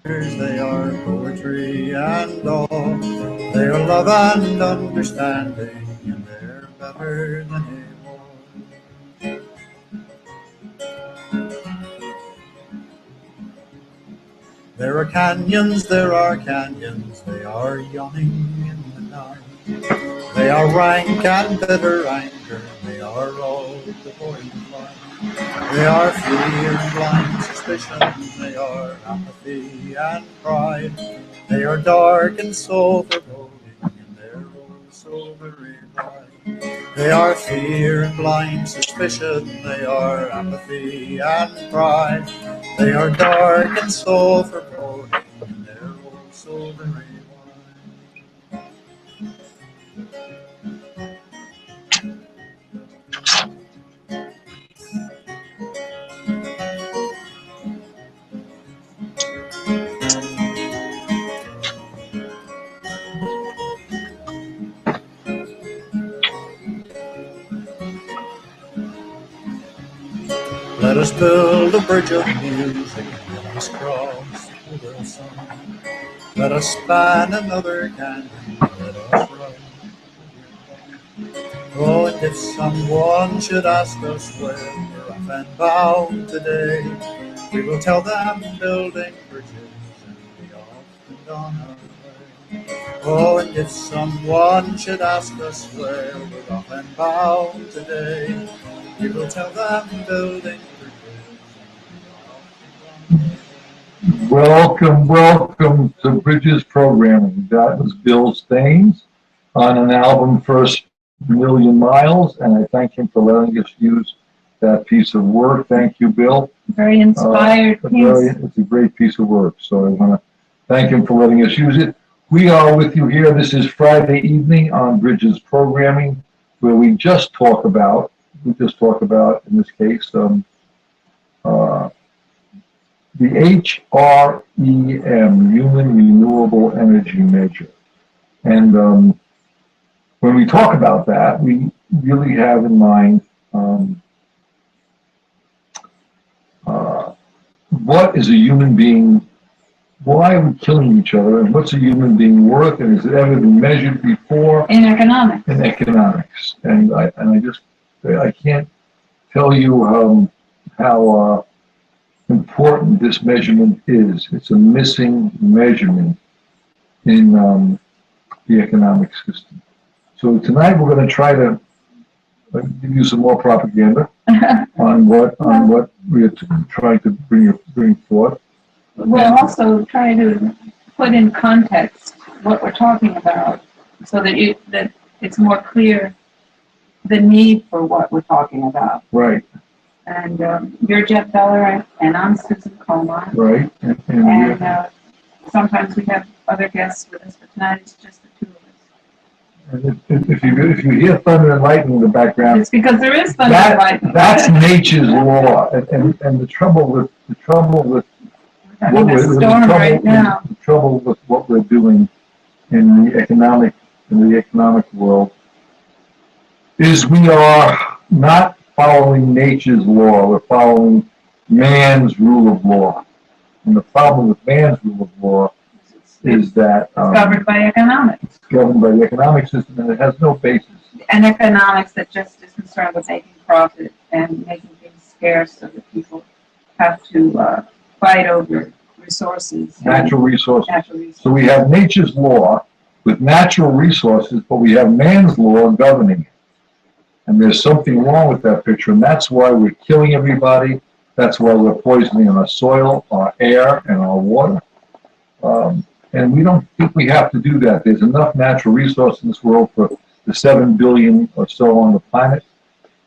They are poetry and all. They are love and understanding, and they're better than a war. There are canyons, there are canyons, they are yawning in the night. They are rank and bitter anger, they are all devoid of life. They are fear and blind suspicion, they are apathy and pride. They are dark and soul foreboding, and they're oh so very light. They are fear and blind suspicion, they are apathy and pride. They are dark and soul foreboding, and they're oh so very wide. Let us build a bridge of music and let us cross the river sun. Let us span another canyon, let us run. Oh, and if someone should ask us where we're off and bound today, we will tell them building bridges and be off and on our way. Oh, and if someone should ask us where we're off and bound today, we will tell them building bridges and be off and on our way. Welcome to Bridges Programming. That was Bill Staines on an album, First Million Miles, and I thank him for letting us use that piece of work. Thank you, Bill. Very inspired piece. It's a great piece of work, so I want to thank him for letting us use it. We are with you here. This is Friday evening on Bridges Programming, where we just talk about, in this case, the HREM, Human Renewable Energy Measure. And when we talk about that, we really have in mind what is a human being, why are we killing each other, and what's a human being worth, and has it ever been measured before? In economics. In economics. And I can't tell you how important this measurement is. It's a missing measurement in the economic system. So tonight we're going to try to give you some more propaganda on what we're trying to bring forth. We'll also try to put in context what we're talking about, so that it's more clear the need for what we're talking about. Right. And you're Jeff Beller, and I'm Susan Coleman. Right. And sometimes we have other guests with us, but tonight it's just the two of us. And if you hear thunder and lightning in the background, it's because there is thunder and lightning. That's nature's law. And the trouble with having a storm right now. The trouble with what we're doing in the economic world is we are not following nature's law. We're following man's rule of law. And the problem with man's rule of law is that it's governed by economics. It's governed by the economic system, and it has no basis. And economics that just is concerned with making profit and making things scarce, so that people have to fight over resources. Natural resources. Natural resources. So we have nature's law with natural resources, but we have man's law governing it. And there's something wrong with that picture, and that's why we're killing everybody. That's why we're poisoning our soil, our air, and our water. And we don't think we have to do that. There's enough natural resources in this world for the 7 billion or so on the planet.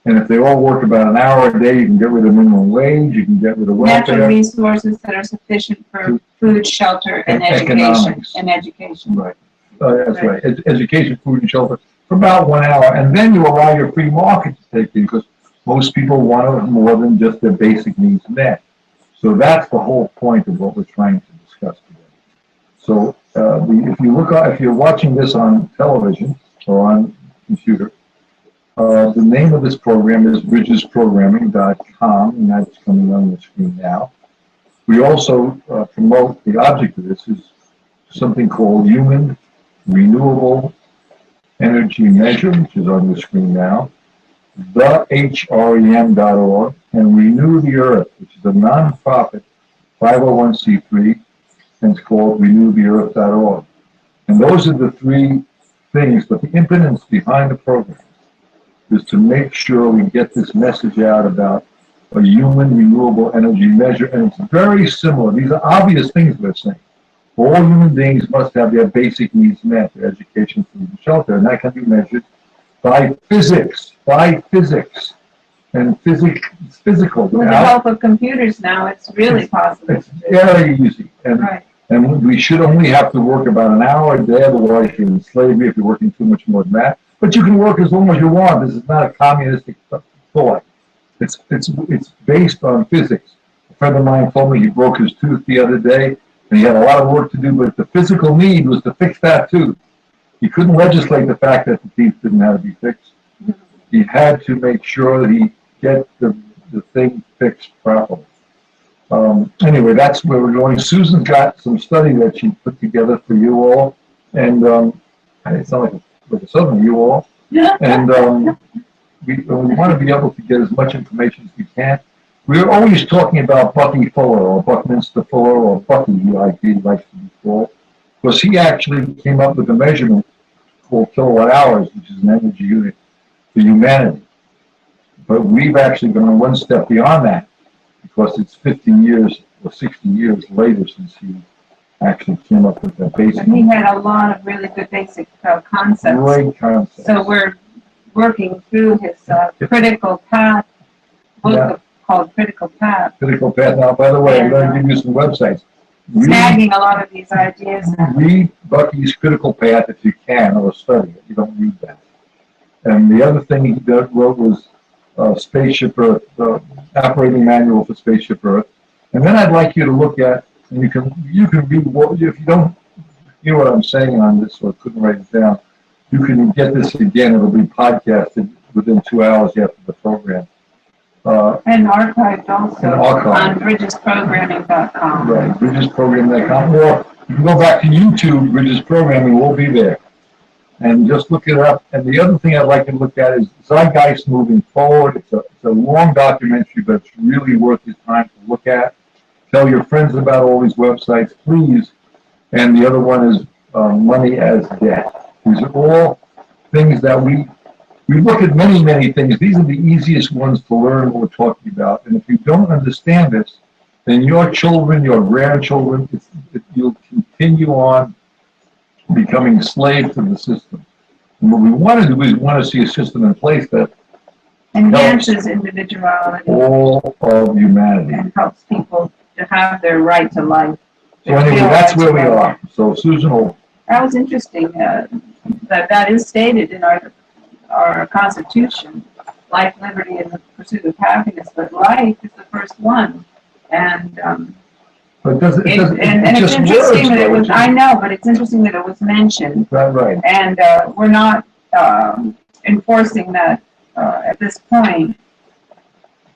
And if they all work about an hour a day, you can get rid of minimum wage, you can get rid of welfare. Natural resources that are sufficient for food, shelter, and education. Right. That's right. Education, food, and shelter for about 1 hour. And then you allow your free market to take in, because most people want more than just their basic needs met. So that's the whole point of what we're trying to discuss today. So if you're watching this on television or on computer, the name of this program is bridgesprogramming.com, and that's coming on the screen now. We also promote the object of this is something called Human Renewable Energy Measure, which is on the screen now, thehrem.org, and Renew the Earth, which is a nonprofit 501c3, and it's called renewtheearth.org. And those are the three things, but the impetus behind the program is to make sure we get this message out about a human renewable energy measure, and it's very similar. These are obvious things we're saying. All human beings must have their basic needs met, their education, food, and shelter, and that can be measured by physics, and it's physical. With the help of computers now, it's really possible. It's very easy, and we should only have to work about an hour a day, otherwise you're in slavery if you're working too much more than that. But you can work as long as you want. This is not a communistic thought. It's based on physics. A friend of mine told me he broke his tooth the other day, and he had a lot of work to do, but the physical need was to fix that tooth. He couldn't legislate the fact that the teeth didn't have to be fixed. He had to make sure that he get the thing fixed properly. Anyway, that's where we're going. Susan's got some study that she put together for you all, and it's not like a southern you all, and we want to be able to get as much information as we can. We're always talking about Bucky Fuller, or Buckminster Fuller, or Bucky, like he likes to be called, because he actually came up with a measurement called kilowatt hours, which is an energy unit for humanity. But we've actually gone one step beyond that, because it's 50 years or 60 years later since he actually came up with that basic. He had a lot of really good basic concepts. Great concepts. So we're working through his critical path book called Critical Path. Critical Path. Now, by the way, I'm going to give you some websites. Tagging a lot of these ideas. Read Bucky's Critical Path if you can, or study it. You don't read that. And the other thing he wrote was Spaceship Earth, the operating manual for Spaceship Earth. And then I'd like you to look at, and you can read what, if you don't hear what I'm saying on this or couldn't write it down, you can get this again. It'll be podcasted within 2 hours after the program. And archived also on bridgesprogramming.com. Right, bridgesprogramming.com. Or you can go back to YouTube, Bridges Programming will be there. And just look it up. And the other thing I'd like to look at is Zeitgeist Moving Forward. It's a long documentary, but it's really worth your time to look at. Tell your friends about all these websites, please. And the other one is Money as Debt. These are all things that we look at many things. These are the easiest ones to learn what we're talking about. And if you don't understand this, then your children, your grandchildren, you'll continue on becoming slaves to the system. And what we want to do is we want to see a system in place that enhances individuality, all of humanity, and helps people to have their right to life. So anyway, that's where we are. So Susan will. That was interesting. That is stated in our Constitution, life, liberty, and the pursuit of happiness. But life is the first one, and but it's interesting that it was. I know, but it's interesting that it was mentioned. Right. And we're not enforcing that at this point.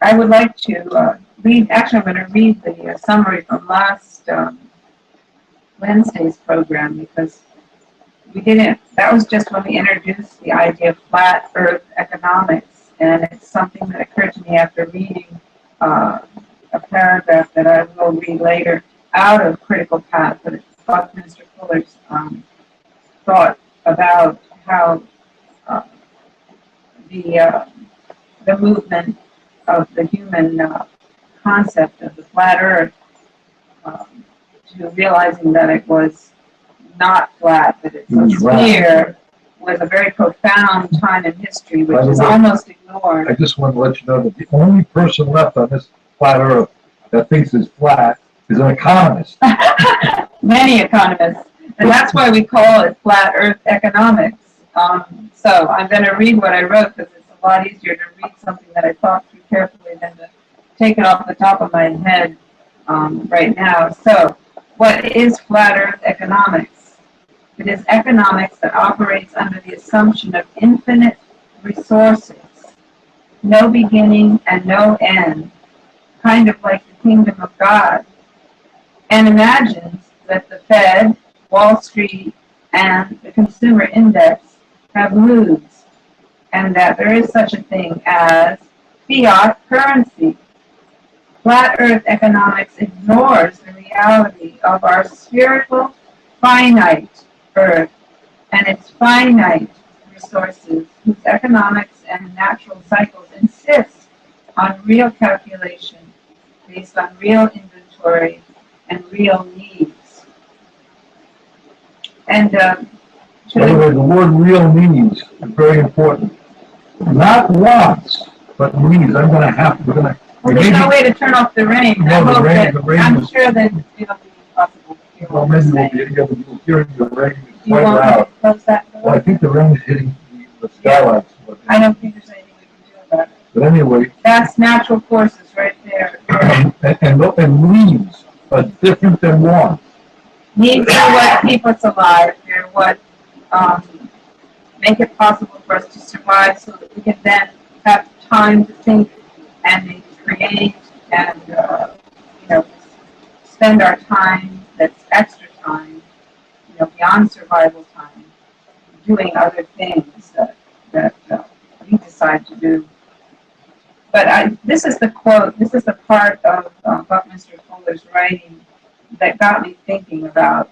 I would like to read. Actually, I'm going to read the summary from last Wednesday's program, because we didn't. That was just when we introduced the idea of flat Earth economics, and it's something that occurred to me after reading a paragraph that I will read later out of Critical Path, but it's Buckminster Fuller's thought about how the movement of the human concept of the flat Earth to realizing that it was not flat, that it's a sphere, was a very profound time in history, which is almost ignored. I just want to let you know that the only person left on this flat Earth that thinks it's flat is an economist. Many economists. And that's why we call it flat Earth economics. So I'm going to read what I wrote, because it's a lot easier to read something that I thought through carefully than to take it off the top of my head right now. So, what is flat Earth economics? It is economics that operates under the assumption of infinite resources, no beginning and no end, kind of like the kingdom of God, and imagines that the Fed, Wall Street, and the consumer index have moods, and that there is such a thing as fiat currency. Flat Earth economics ignores the reality of our spherical, finite Earth and its finite resources, whose economics and natural cycles insist on real calculation based on real inventory and real needs. And By the way, the word real needs is very important. Not wants, but needs. We're going to. Well, there's no way to turn off the rain. No, the rain I'm sure that it'll be possible to hear Well, what we're maybe saying. we'll be hearing the rain You quite want me loud. to close that door? Well, I think the rain is hitting the skylights. I don't think there's anything we can do about it. But anyway, That's natural forces right there. and needs are different than wants. Needs are what keep us alive. They're what make it possible for us to survive so that we can then have time to think and create and spend our time that's extra time, beyond survival time, doing other things that we decide to do. But this is the quote, this is the part of Buckminster Fuller's writing that got me thinking about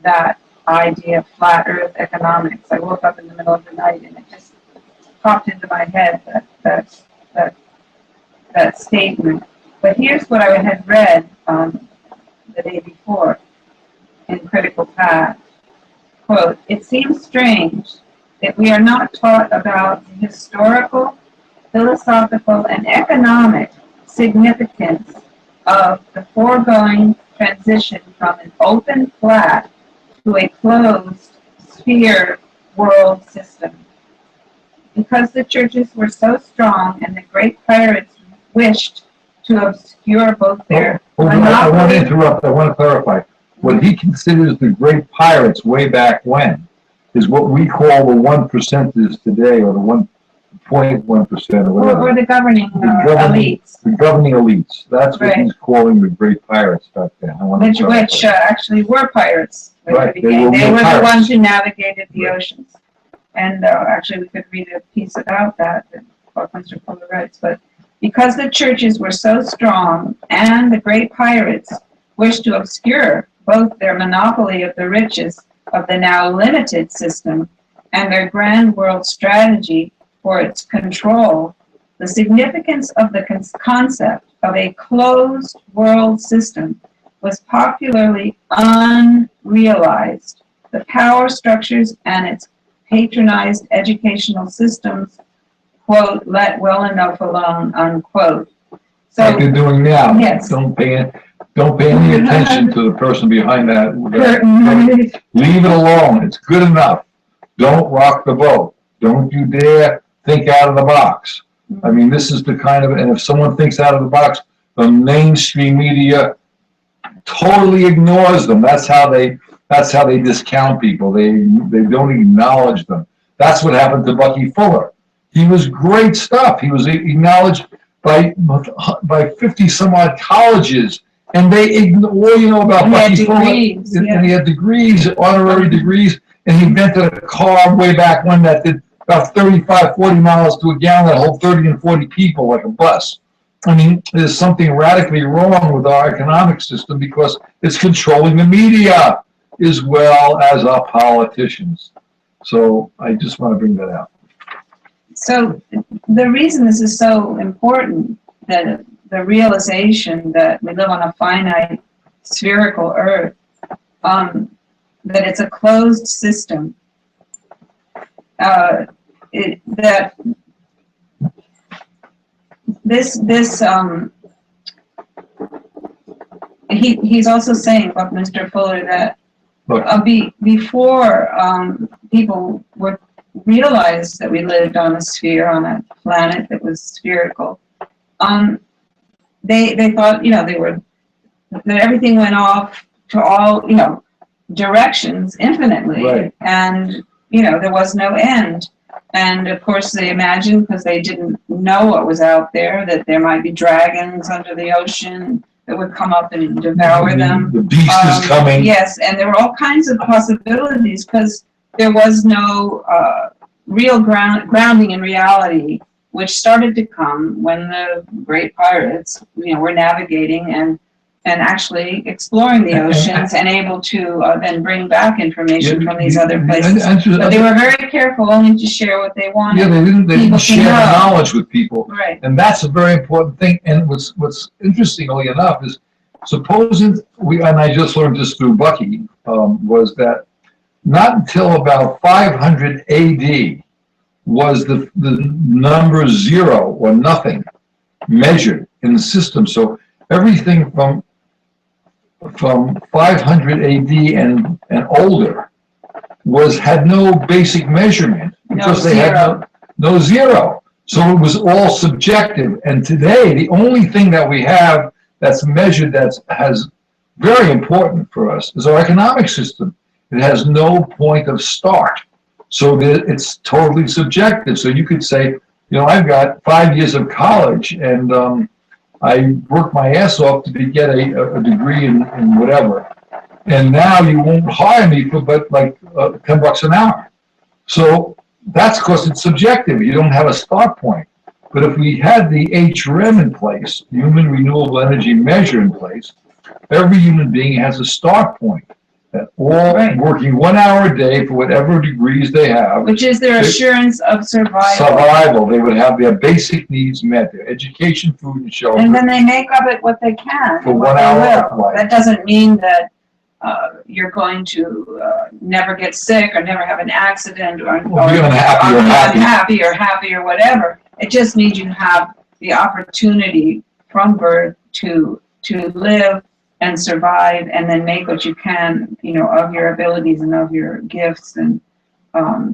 that idea of flat earth economics. I woke up in the middle of the night and it just popped into my head, that statement. But here's what I had read the day bore in Critical Path. Quote, "It seems strange that we are not taught about the historical, philosophical, and economic significance of the foregoing transition from an open flat to a closed sphere world system. Because the churches were so strong and the great pirates wished to obscure both their I want to interrupt. I want to clarify. What he considers the great pirates way back when is what we call the 1%ers today, or the 1.1%, or whatever. or the governing elites. The governing elites. That's what he's calling the great pirates back then. Which actually were pirates. Right. They were the ones who navigated the oceans. And actually, we could read a piece about that Buckminster Fuller writes. But because the churches were so strong and the great pirates wished to obscure both their monopoly of the riches of the now limited system and their grand world strategy for its control, the significance of the concept of a closed world system was popularly unrealized. The power structures and its patronized educational systems, quote, let well enough alone, unquote. So, like they're doing now. Yes. Don't pay any attention to the person behind that. Leave it alone. It's good enough. Don't rock the boat. Don't you dare think out of the box. I mean, this is the kind of, and if someone thinks out of the box, the mainstream media totally ignores them. That's how they discount people. They don't acknowledge them. That's what happened to Bucky Fuller. He was great stuff. He was acknowledged by 50 some odd colleges, and they ignore, about Bucky Fuller. And he had degrees, honorary degrees, and he invented a car way back when that did about 35, 40 miles to a gallon that hold 30 and 40 people like a bus. I mean, there's something radically wrong with our economic system because it's controlling the media as well as our politicians. So I just want to bring that out. So the reason this is so important, that the realization that we live on a finite spherical earth, that it's a closed system, he's also saying, Buckminster Fuller, that before people were realized that we lived on a sphere, on a planet that was spherical, they thought, that everything went off to all, directions infinitely. Right. And, there was no end. And of course they imagined, because they didn't know what was out there, that there might be dragons under the ocean, that would come up and devour them. The beast is coming. Yes, and there were all kinds of possibilities because there was no real grounding in reality, which started to come when the great pirates, were navigating and actually exploring the oceans and able to then bring back information from these other places. But they were very careful only to share what they wanted. Yeah, they didn't share knowledge with people. Right. And that's a very important thing. And what's interestingly enough is, supposing and I just learned this through Bucky, was that not until about 500 AD was the number 0 or nothing measured in the system. So everything from 500 AD and older had no basic measurement because they had no 0. So it was all subjective. And today, the only thing that we have that's measured has very important for us is our economic system. It has no point of start. So it's totally subjective. So you could say, I've got 5 years of college and I worked my ass off to get a degree in whatever. And now you won't hire me for but like $10 an hour. So that's because it's subjective. You don't have a start point. But if we had the HREM in place, Human Renewable Energy Measure in place, every human being has a start point. That all working 1 hour a day for whatever degrees they have. Which is their assurance of survival. They would have their basic needs met, their education, food, and shelter. And then they make of it what they can. For 1 hour of life. That doesn't mean that you're going to never get sick or never have an accident or unhappy or whatever. It just means you have the opportunity from birth to live and survive, and then make what you can, of your abilities and of your gifts. And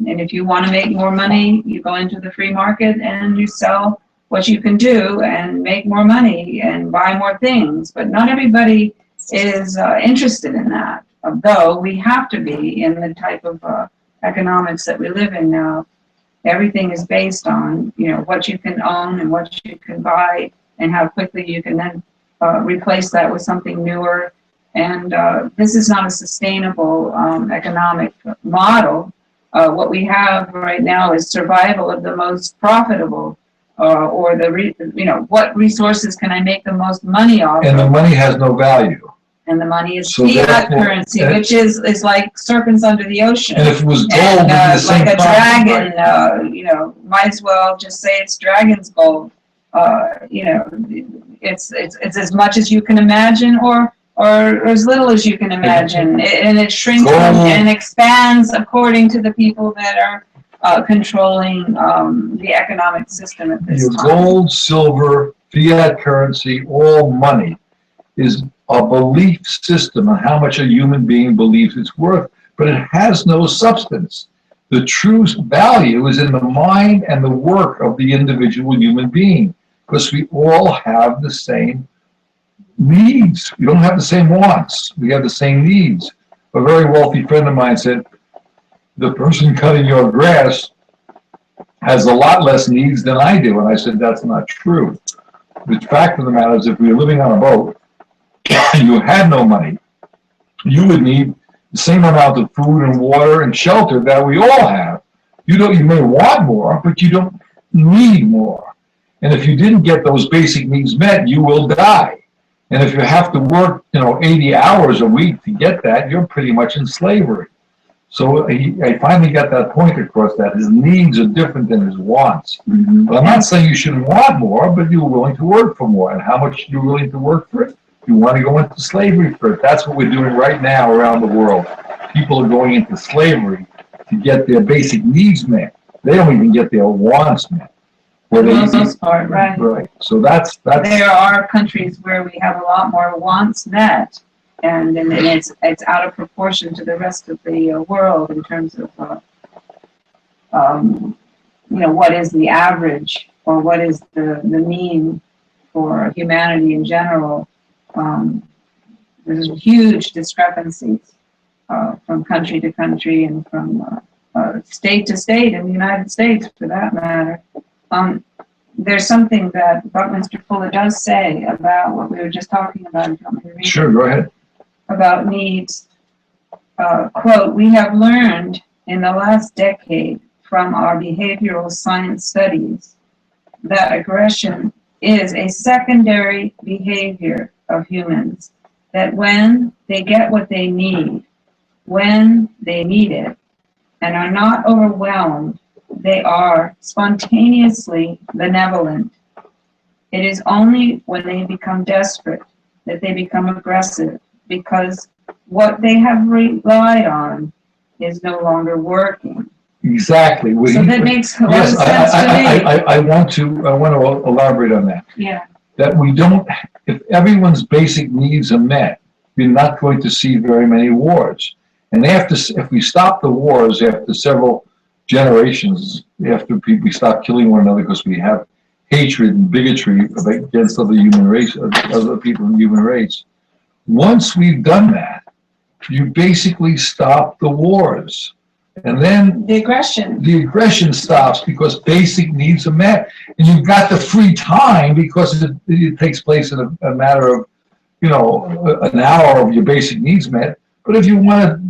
if you want to make more money, you go into the free market and you sell what you can do and make more money and buy more things. But not everybody is interested in that, though we have to be in the type of economics that we live in now. Everything is based on, what you can own and what you can buy and how quickly you can then replace that with something newer. And this is not a sustainable economic model. What we have right now is survival of the most profitable, or what resources can I make the most money off and of? And the money has no value. And the money is fiat currency, which is like serpents under the ocean. And if it was gold, it'd be the same like a dragon, might as well just say it's dragon's gold. It's as much as you can imagine, or as little as you can imagine, and it shrinks and expands according to the people that are controlling the economic system at this time. Gold, silver, fiat currency, all money is a belief system on how much a human being believes it's worth, but it has no substance. The true value is in the mind and the work of the individual human being, because we all have the same needs. We don't have the same wants. We have the same needs. A very wealthy friend of mine said, the person cutting your grass has a lot less needs than I do. And I said, that's not true. The fact of the matter is, if we were living on a boat and you had no money, you would need the same amount of food and water and shelter that we all have. You may want more, but you don't need more. And if you didn't get those basic needs met, you will die. And if you have to work, 80 hours a week to get that, you're pretty much in slavery. So I finally got that point across, that his needs are different than his wants. Mm-hmm. But I'm not saying you shouldn't want more, but you're willing to work for more. And how much you're willing to work for it? You want to go into slavery for it. That's what we're doing right now around the world. People are going into slavery to get their basic needs met. They don't even get their wants met. For the most part, right. Right. So that's. There are countries where we have a lot more wants met, and it's out of proportion to the rest of the world in terms of what is the average, or what is the mean for humanity in general. There's huge discrepancies from country to country and from state to state in the United States, for that matter. there's something that Buckminster Fuller does say about what we were just talking about. If you want me to read Sure, it, go ahead. about needs. Quote, "We have learned in the last decade from our behavioral science studies that aggression is a secondary behavior of humans, that when they get what they need, when they need it, and are not overwhelmed, they are spontaneously benevolent. It is only when they become desperate that they become aggressive, because what they have relied on is no longer working." Exactly. So that makes a lot of Yes, sense to me. I want to elaborate on that. Yeah, That we don't, if everyone's basic needs are met, you're not going to see very many wars. And if we stop the wars after several generations, after we stop killing one another because we have hatred and bigotry against other people in the human race, once we've done that, you basically stop the wars. And then the aggression stops because basic needs are met. And you've got the free time because it takes place in a matter of, an hour of your basic needs met. But if you want to,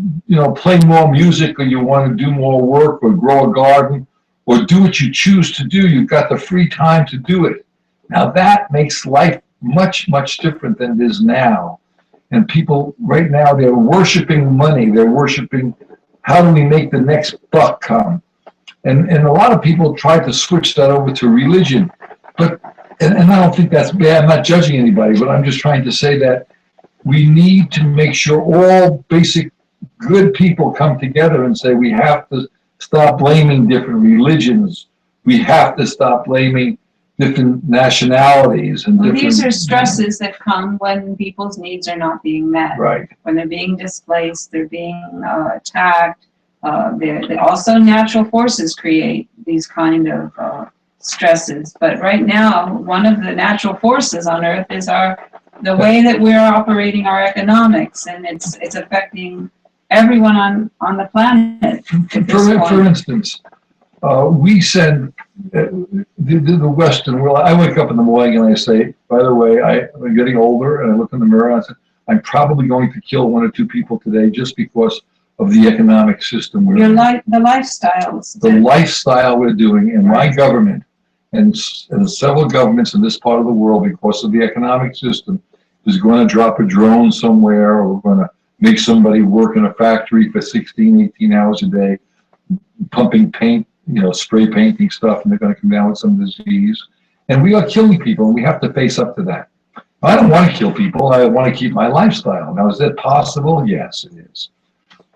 play more music, or you want to do more work, or grow a garden, or do what you choose to do, you've got the free time to do it. Now that makes life much, much different than it is now. And people right now, they're worshiping money. They're worshiping, how do we make the next buck come? And a lot of people try to switch that over to religion. But, and I don't think that's bad. I'm not judging anybody, but I'm just trying to say that we need to make sure all basic good people come together and say we have to stop blaming different religions. We have to stop blaming different nationalities and different. These are stresses that come when people's needs are not being met. Right. When they're being displaced, they're being attacked. Also, natural forces create these kind of stresses. But right now, one of the natural forces on Earth is the way that we're operating our economics, and it's affecting everyone on the planet. For instance, we send the Western world. I wake up in the morning and I say, by the way, I'm getting older, and I look in the mirror and I say, I'm probably going to kill one or two people today just because of the economic system we're in. The lifestyles. The lifestyle we're doing, and my government and several governments in this part of the world, because of the economic system, is going to drop a drone somewhere, or we're going to make somebody work in a factory for 16, 18 hours a day, pumping paint, spray painting stuff, and they're going to come down with some disease. And we are killing people, and we have to face up to that. I don't want to kill people. I want to keep my lifestyle. Now, is that possible? Yes, it is.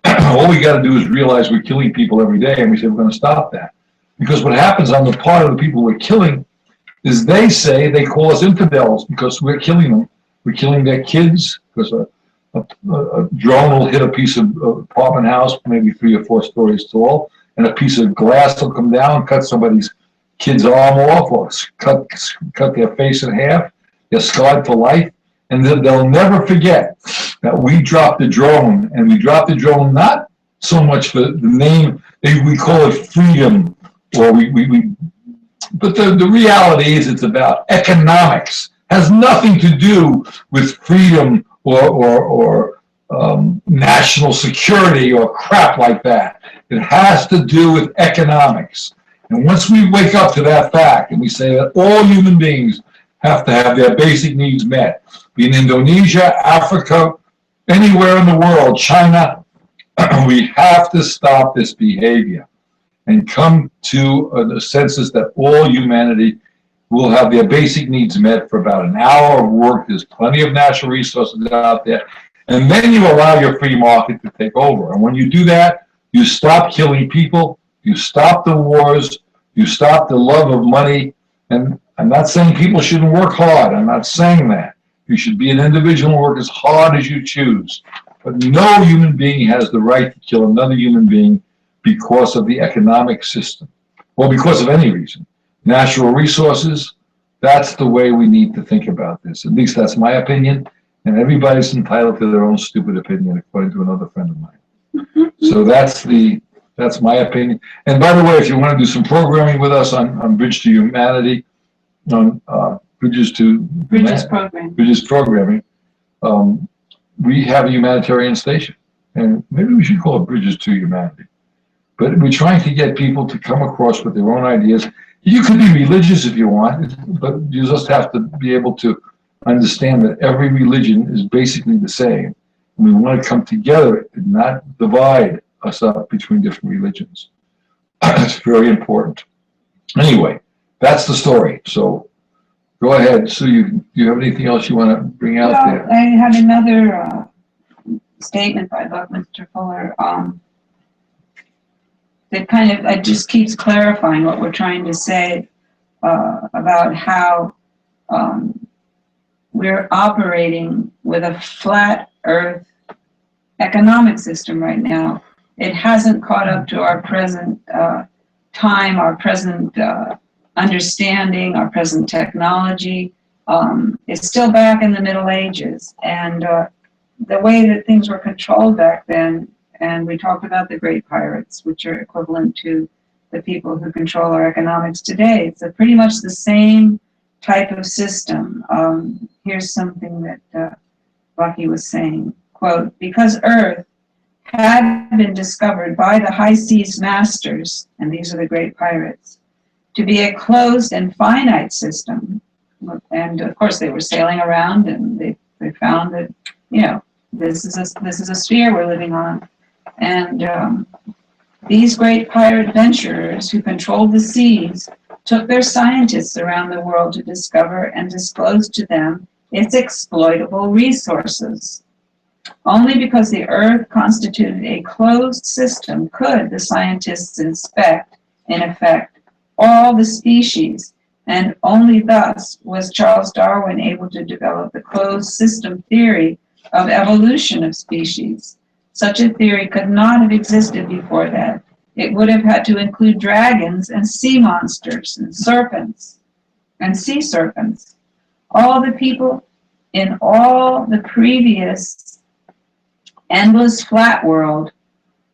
All we got to do is realize we're killing people every day, and we say we're going to stop that. Because what happens on the part of the people we're killing is they call us infidels because we're killing them. We're killing their kids because a drone will hit a piece of apartment house, maybe 3 or 4 stories tall, and a piece of glass will come down, cut somebody's kid's arm off, or cut their face in half. They're scarred for life, and they'll never forget that we dropped the drone, and we dropped the drone not so much for the name, we call it freedom, or but the reality is it's about economics. Has nothing to do with freedom or national security or crap like that. It has to do with economics. And once we wake up to that fact and we say that all human beings have to have their basic needs met, be in Indonesia, Africa, anywhere in the world, China, we have to stop this behavior and come to the senses that all humanity will have their basic needs met for about an hour of work. There's plenty of natural resources out there. And then you allow your free market to take over. And when you do that, you stop killing people, you stop the wars, you stop the love of money. And I'm not saying people shouldn't work hard. I'm not saying that. You should be an individual and work as hard as you choose. But no human being has the right to kill another human being because of the economic system or because of any reason. Natural resources, that's the way we need to think about this. At least that's my opinion, and everybody's entitled to their own stupid opinion, according to another friend of mine. So that's my opinion. And by the way, if you want to do some programming with us on Bridge to Humanity, on Bridges to Bridges Programming, we have a humanitarian station, and maybe we should call it Bridges to Humanity. But we're trying to get people to come across with their own ideas. You could be religious if you want, but you just have to be able to understand that every religion is basically the same. And we want to come together and not divide us up between different religions. It's very important. Anyway, that's the story. So go ahead, Sue. You have anything else you want to bring out there? I have another statement by Buckminster Fuller that kind of it just keeps clarifying what we're trying to say about how we're operating with a flat earth economic system right now. It hasn't caught up to our present time, our present understanding, our present technology. It's still back in the Middle Ages. And the way that things were controlled back then, and we talked about the great pirates, which are equivalent to the people who control our economics today. It's pretty much the same type of system. Here's something that Bucky was saying, quote, because Earth had been discovered by the high seas masters, and these are the great pirates, to be a closed and finite system. And of course they were sailing around and they found that, you know, this is a sphere we're living on. And these great pirate adventurers who controlled the seas took their scientists around the world to discover and disclose to them its exploitable resources. Only because the Earth constituted a closed system could the scientists inspect, in effect, all the species, and only thus was Charles Darwin able to develop the closed system theory of evolution of species. Such a theory could not have existed before that. It would have had to include dragons and sea monsters and serpents and sea serpents. All the people in all the previous endless flat world,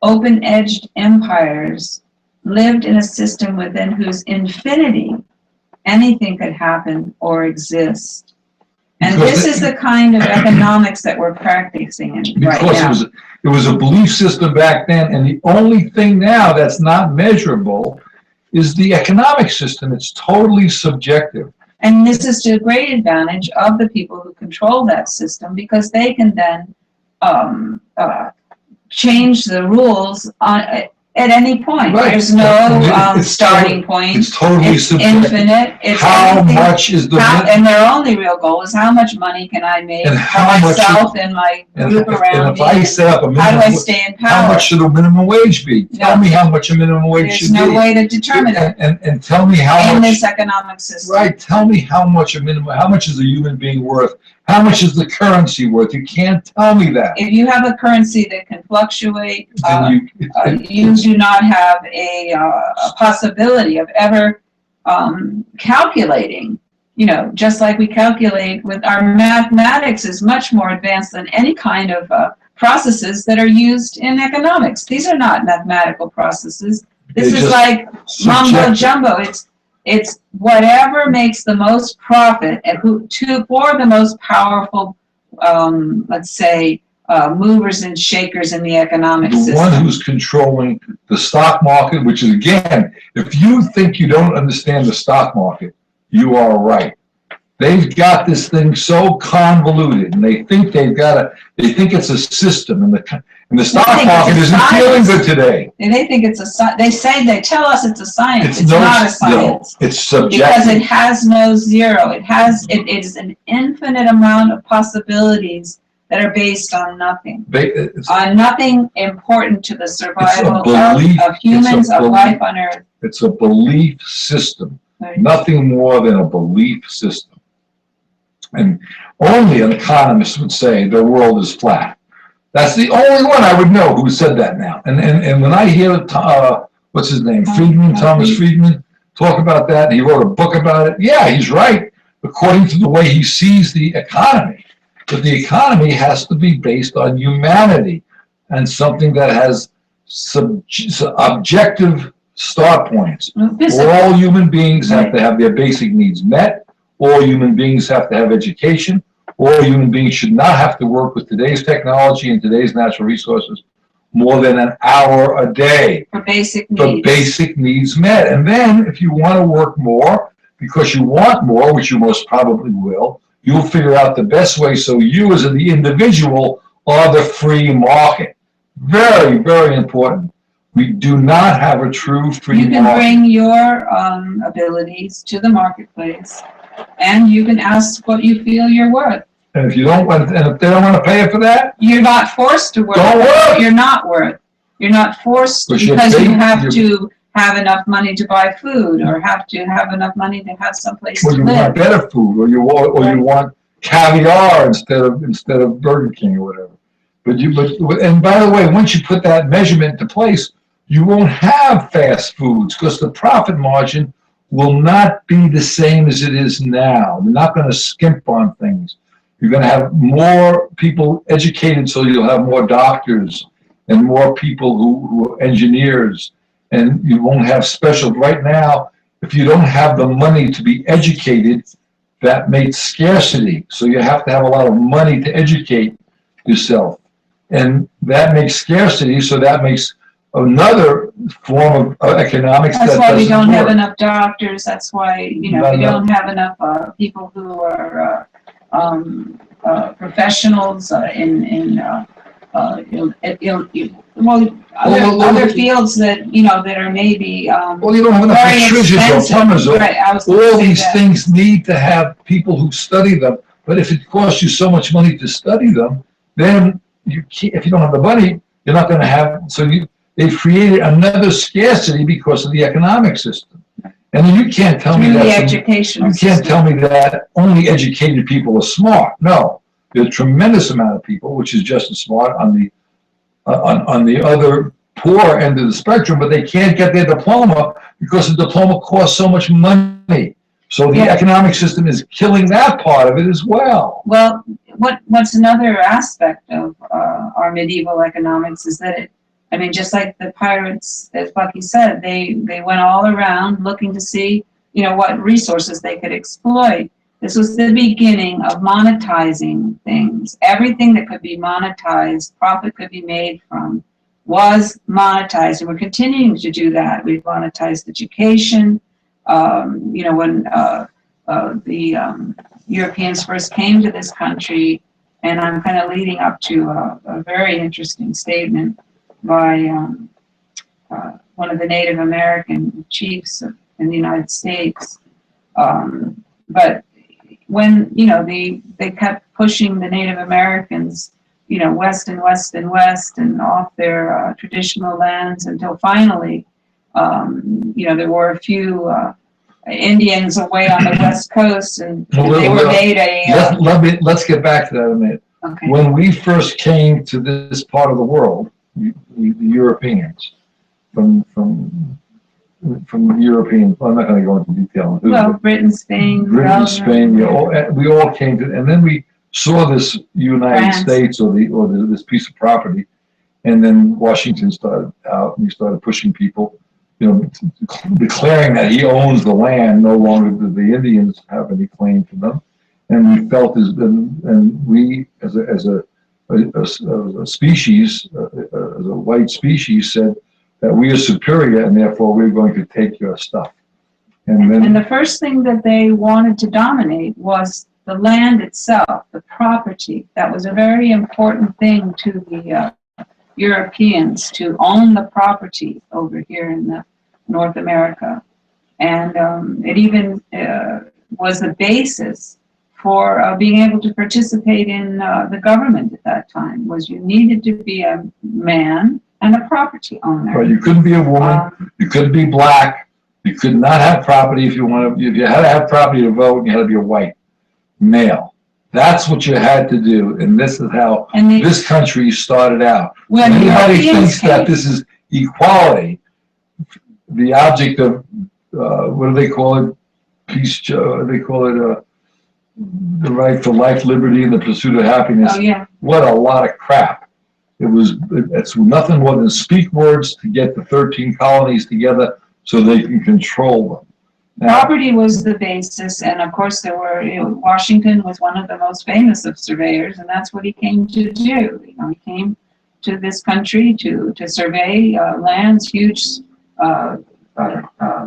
open-edged empires lived in a system within whose infinity anything could happen or exist. And this is the kind of economics that we're practicing in right now. Because it was a belief system back then, and the only thing now that's not measurable is the economic system. It's totally subjective. And this is to a great advantage of the people who control that system, because they can then change the rules at any point. Right. There's no starting point. It's totally subjective. Infinite. It's how much is the and their only real goal is how much money can I make and for myself and my group around me. If I set up a minimum, how do I stay in power? How much should a minimum wage be? Tell me how much a minimum wage should be. There's no way to determine it. And tell me how much. In this economic system. Right. Tell me how much how much is a human being worth? How much is the currency worth? You can't tell me that. If you have a currency that can fluctuate, you do not have a possibility of ever calculating. You know, just like we calculate with our mathematics is much more advanced than any kind of processes that are used in economics. These are not mathematical processes. This is like mumbo jumbo. It's whatever makes the most profit and for the most powerful, let's say, movers and shakers in the economic system. The one who's controlling the stock market, which is, again, if you think you don't understand the stock market, you are right. They've got this thing so convoluted, and they think think it's a system, and the stock market isn't feeling good today. And they think it's they tell us it's a science. It's not a science. No, it's subjective. Because it has no zero. It is an infinite amount of possibilities that are based on nothing. On nothing important to the survival of humans, of life on Earth. It's a belief system. Right. Nothing more than a belief system. And only an economist would say the world is flat. That's the only one I would know who said that now. And when I hear, what's his name, Thomas Friedman, talk about that, he wrote a book about it. Yeah, he's right, according to the way he sees the economy. But the economy has to be based on humanity and something that has objective start points. Physical. All human beings have Right. to have their basic needs met. All human beings have to have education. All human beings should not have to work with today's technology and today's natural resources more than an hour a day For basic for needs. basic needs met. And then if you want to work more because you want more, which you most probably will, you'll figure out the best way so you as the individual are the free market. Very, very important. We do not have a true free You can market. bring your abilities to the marketplace, and you can ask what you feel you're worth. And if you don't want, and if they don't want to pay you for that, You're not forced to work. Don't work. You're not worth. You're not forced But you're because you paid- have to have enough money to buy food, or have to have enough money to have someplace or to you want live. better food, or you want caviar instead of Burger King or whatever. And by the way, once you put that measurement into place, you won't have fast foods because the profit margin will not be the same as it is now. You're not going to skimp on things. You're going to have more people educated, so you'll have more doctors and more people who are engineers, and you won't have special. Right now, if you don't have the money to be educated, that makes scarcity. So you have to have a lot of money to educate yourself. And that makes scarcity, so that makes another form of economics That's that why we doesn't don't have work. enough doctors. That's why, we don't have enough people who are professionals other fields that that are maybe Well, you don't have enough very electricians or expensive. plumbers. Right, I was gonna All say these that. things need to have people who study them. But if it costs you so much money to study them, then you can't, if you don't have the money, you're not going to have. So they've created another scarcity because of the economic system. And then you can't tell me Through the that educational you can't system. tell me that only educated people are smart. No, there's a tremendous amount of people which is just as smart on the other poor end of the spectrum, but they can't get their diploma because the diploma costs so much money. So the Yeah. economic system is killing that part of it as well. Well, what's another aspect of our medieval economics is that just like the pirates, as Bucky said, they went all around looking to see, what resources they could exploit. This was the beginning of monetizing things. Everything that could be monetized, profit could be made from, was monetized, and we're continuing to do that. We've monetized education. When the Europeans first came to this country, and I'm kind of leading up to a very interesting statement by one of the Native American chiefs in the United States. But when, they kept pushing the Native Americans, west and west and west and off their traditional lands until finally, there were a few Indians away on the west coast, and they were made a... Let's get back to that in a minute. Okay. When we first came to this part of the world, the Europeans, from the Europeans, I'm not going to go into detail. Well, Britain, Spain, Britain, Spain, we all came to, and then we saw this United France. States or this piece of property, and then Washington started out and he started pushing people, declaring that he owns the land. No longer do the Indians have any claim to them, and we felt and we as a species, as a white species, said that we are superior and therefore we're going to take your stuff. And the first thing that they wanted to dominate was the land itself, the property. That was a very important thing to the Europeans, to own the property over here in North America. And it even was the basis for being able to participate in the government at that time, was you needed to be a man and a property owner. Right, you couldn't be a woman, you couldn't be black, you could not have property if you had to have property to vote, you had to be a white male. That's what you had to do, and this is how this country started out. When anybody thinks that this is equality, the object of, what do they call it? Peace, they call it the right for life, liberty, and the pursuit of happiness. Oh, yeah. What a lot of crap. It's nothing more than speak words to get the 13 colonies together so they can control them. Now, Property was the basis, and of course there were, Washington was one of the most famous of surveyors, and that's what he came to do. He came to this country to survey lands, huge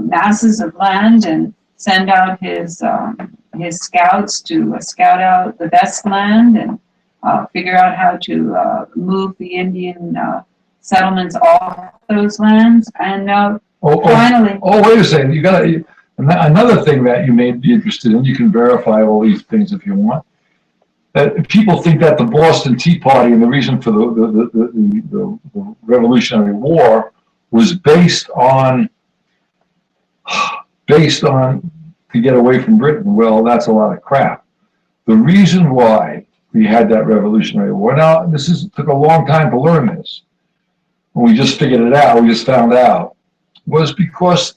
masses of land, and send out his scouts to scout out the best land and figure out how to move the Indian settlements off those lands. And finally, wait a second. You got another thing that you may be interested in. You can verify all these things if you want. That people think that the Boston Tea Party and the reason for the Revolutionary War was based on to get away from Britain. Well, that's a lot of crap. The reason why we had that Revolutionary War, now took a long time to learn this. When we just figured it out, we just found out, was because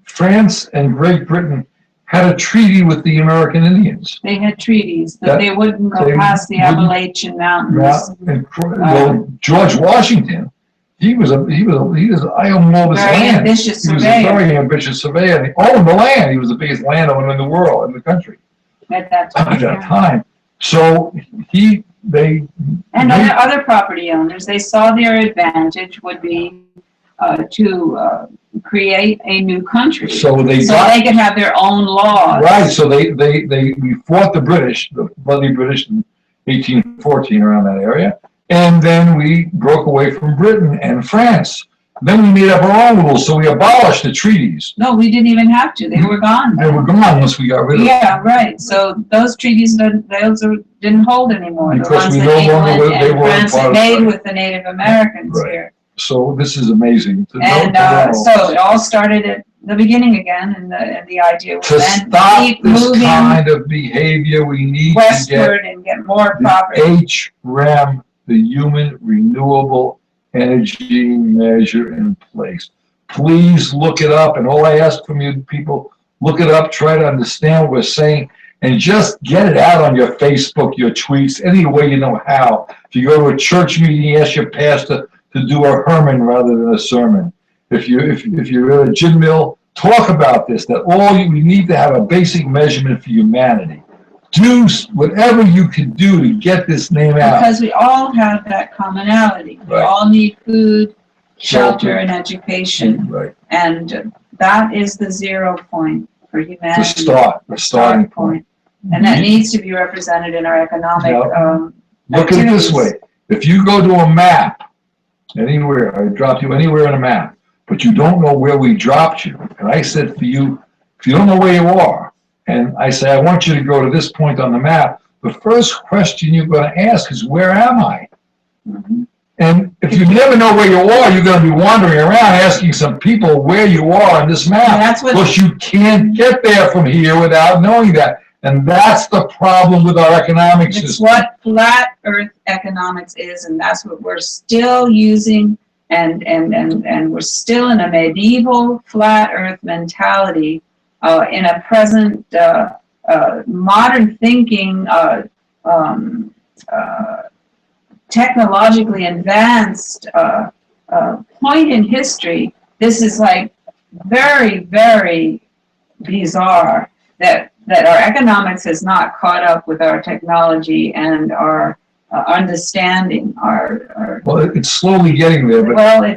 France and Great Britain had a treaty with the American Indians. They had treaties that they wouldn't go past the Appalachian Mountains. George Washington, he was I own all this land. Ambitious he was surveyor. A very ambitious surveyor. He owned the land. He was the biggest landowner in the world, in the country At that time. So other property owners, they saw their advantage would be to create a new country, so they could have their own laws. Right. So we fought the British, the bloody British, in 1814 around that area, and then we broke away from Britain and France. Then we made up our own rules, so we abolished the treaties. No, we didn't even have to. They were gone. They were gone once we got rid of them. Yeah, right. So those treaties didn't hold anymore. Because the ones we that no longer England they and weren't France part had of made it. with the Native Americans here. So this is amazing. And so it all started at the beginning again, and the idea was to then stop keep this moving kind of behavior, we need westward to and get more get property. HREM, the Human Renewable Energy Measure, in place. Please look it up, and all I ask from you people, look it up, try to understand what we're saying, and just get it out on your Facebook, your tweets, any way you know how. If you go to a church meeting, ask your pastor to do a Herman rather than a sermon. If you're at a gin mill, talk about this, that we need to have a basic measurement for humanity. Do whatever you can do to get this name out. Because we all have that commonality. We all need food, shelter, and education. Right. And that is the 0 point for humanity. The starting point. And that needs to be represented in our economic Look at it this way. If you go to a map, anywhere, I dropped you anywhere on a map, but you don't know where we dropped you, and I said for you, if you don't know where you are, and I say, I want you to go to this point on the map, the first question you're going to ask is, where am I? Mm-hmm. And if you never know where you are, you're going to be wandering around asking some people where you are on this map. Because you can't get there from here without knowing that. And that's the problem with our economic system. It's what flat earth economics is, and that's what we're still using, and we're still in a medieval flat earth mentality, in a present modern thinking, technologically advanced point in history. This is like very, very bizarre that our economics has not caught up with our technology and our understanding. Well, it's slowly getting there, but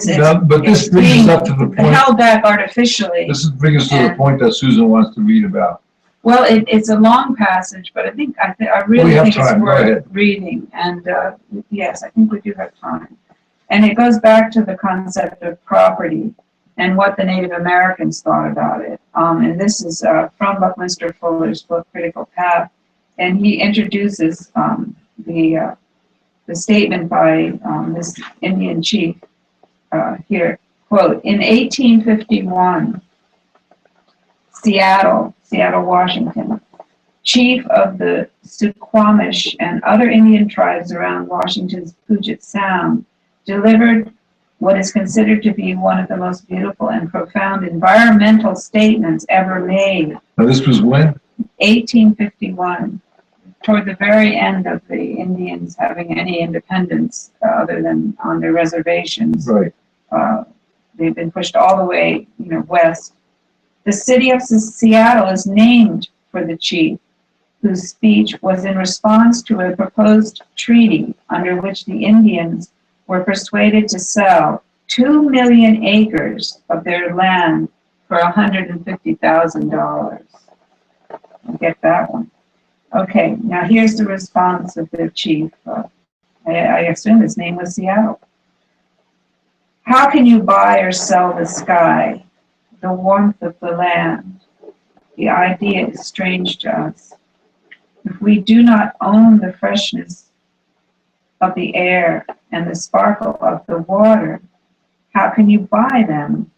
this brings us up to the point. Held back artificially. This brings us to the point that Susan wants to read about. Well, it's a long passage, but I really think it's worth reading. And yes, I think we do have time. And it goes back to the concept of property and what the Native Americans thought about it. And this is from Buckminster Fuller's book, Critical Path. And he introduces the statement by this Indian chief here. Quote, in 1851, Seattle, Washington, chief of the Suquamish and other Indian tribes around Washington's Puget Sound, delivered what is considered to be one of the most beautiful and profound environmental statements ever made. Now this was when? 1851, toward the very end of the Indians having any independence other than on their reservations. Right. they've been pushed all the way, west. The city of Seattle is named for the chief, whose speech was in response to a proposed treaty under which the Indians were persuaded to sell 2 million acres of their land for $150,000. Get that one. Okay, now here's the response of the chief. I assume his name was Seattle. How can you buy or sell the sky, the warmth of the land? The idea is strange to us. If we do not own the freshness of the air and the sparkle of the water, how can you buy them?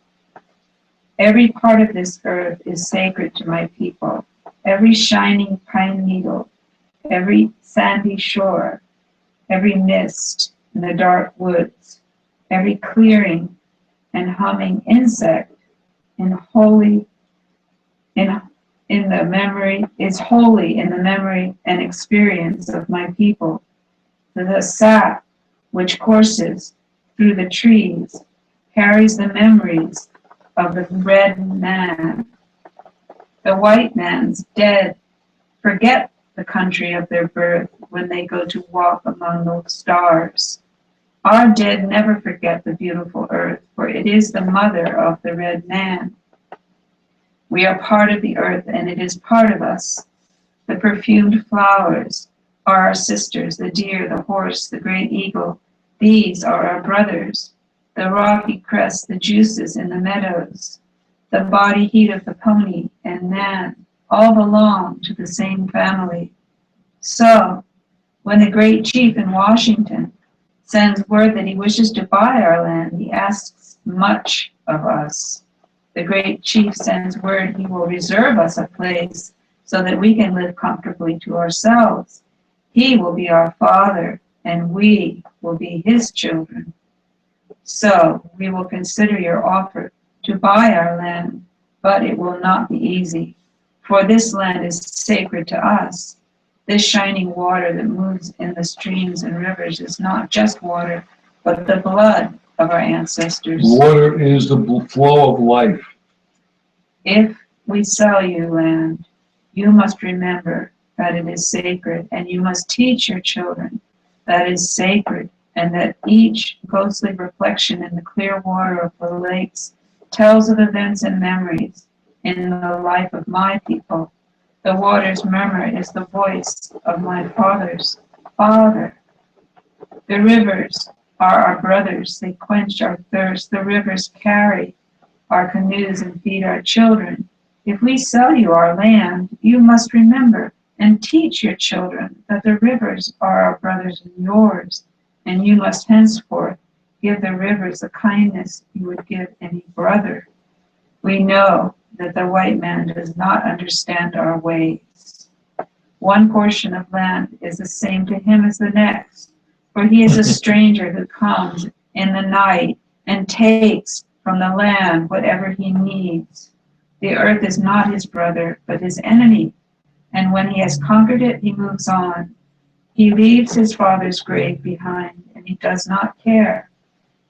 Every part of this earth is sacred to my people. Every shining pine needle, every sandy shore, every mist in the dark woods, every clearing and humming insect is holy in the memory and experience of my people. The sap which courses through the trees carries the memories of the red man. The white man's dead forget the country of their birth when they go to walk among those stars. Our dead never forget the beautiful earth, for it is the mother of the red man. We are part of the earth, and it is part of us. The perfumed flowers are our sisters, the deer, the horse, the great eagle. These are our brothers. The rocky crest, the juices in the meadows, the body heat of the pony and man, all belong to the same family. So, when the great chief in Washington sends word that he wishes to buy our land, he asks much of us. The great chief sends word he will reserve us a place so that we can live comfortably to ourselves. He will be our father, and we will be his children. So, we will consider your offer to buy our land, but it will not be easy, for this land is sacred to us. This shining water that moves in the streams and rivers is not just water, but the blood of our ancestors. Water is the flow of life. If we sell you land, you must remember that it is sacred, and you must teach your children that it is sacred, and that each ghostly reflection in the clear water of the lakes tells of events and memories in the life of my people. The water's murmur is the voice of my father's father. The rivers are our brothers. They quench our thirst. The rivers carry our canoes and feed our children. If we sell you our land, you must remember and teach your children that the rivers are our brothers and yours, and you must henceforth give the rivers the kindness you would give any brother. We know that the white man does not understand our ways. One portion of land is the same to him as the next, for he is a stranger who comes in the night and takes from the land whatever he needs. The earth is not his brother, but his enemy, and when he has conquered it, he moves on. He leaves his father's grave behind, and he does not care.